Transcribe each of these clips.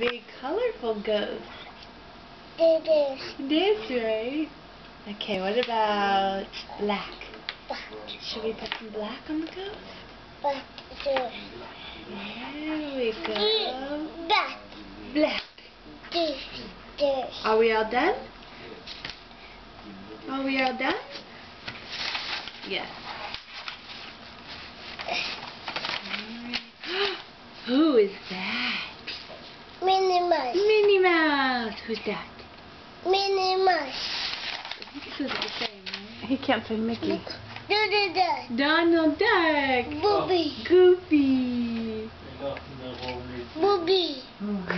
big, colorful ghost. It is. That's right. Okay, what about black? Should we put some black on the ghost? Black. There. There we go. Black. Black. This. Are we all done? Are we all done? Yes. Who is that? Minnie Mouse. Minnie Mouse. Who's that? Minnie Mouse. I think it says it the same, right? He can't say Mickey. Duck. Donald Duck. Booby. Goofy. Booby.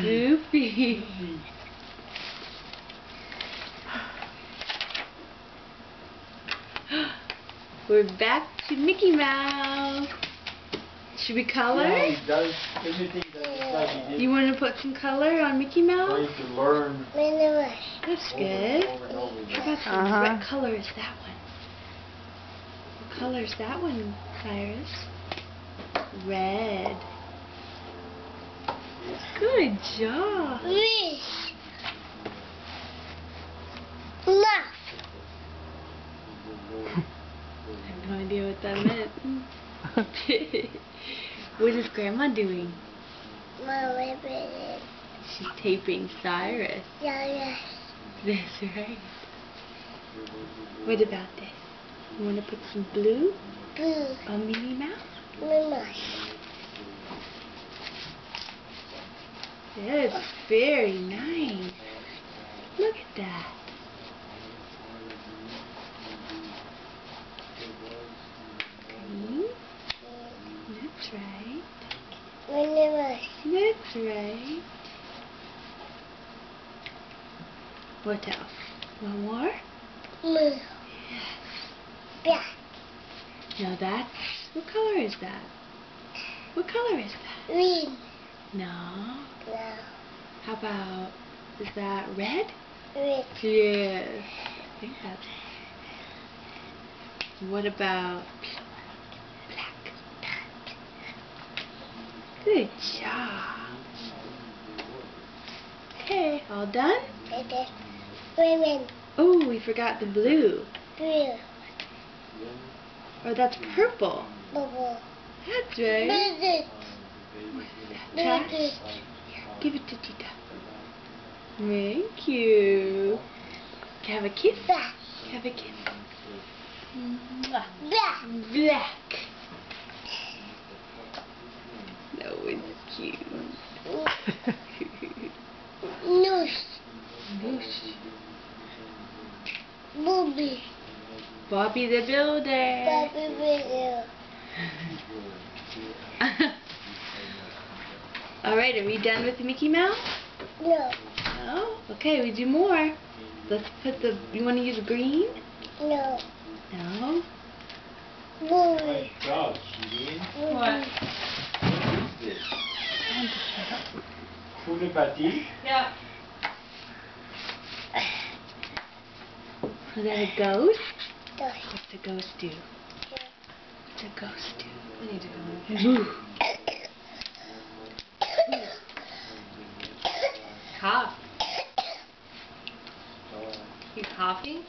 Goofy. We're back to Mickey Mouse. Should we color? Yeah, he does everything that he said he did. You want to put some color on Mickey Mouse? Trying to learn Minnie Mouse. That's over good. and over and over again. How about some, what color is that one? What color is that one, Cyrus? Red. Good job. Wish. Laugh. I have no idea what that meant. What is Grandma doing? Mama, baby. She's taping Cyrus. Yeah. That's right. What about this? You want to put some blue Blue. on Minnie Mouse? Minnie Mouse. That's very nice. Look at that. Green. That's right. Minnie Mouse. That's right. What else? One more? Blue. Yes. Black. Now that's... What color is that? What color is that? Green. No. No. How about... Is that red? Red. Yes. I think that's... What about... Black. Good job. Okay, all done? It is. Women. Oh, we forgot the blue. Blue. Or that's purple. Bubble. That's right. Visit. Trash. Visit. Give it to Tita. Thank you. Can I have a kiss? Black. Can I have a kiss? Mwah. Black. Black. That was cute. Noose. Noosh. Booby. Bobby the Builder. Bobby video. Alright, are we done with Mickey Mouse? No. No? Okay, we do more. Let's put the... You want to use green? No. No? Booby. My God, Shireen. What? What is this? Poulet pâté? Yeah. Is that a ghost? What's a ghost do? What's a ghost do? I need to go. Move. Cough. You coughing?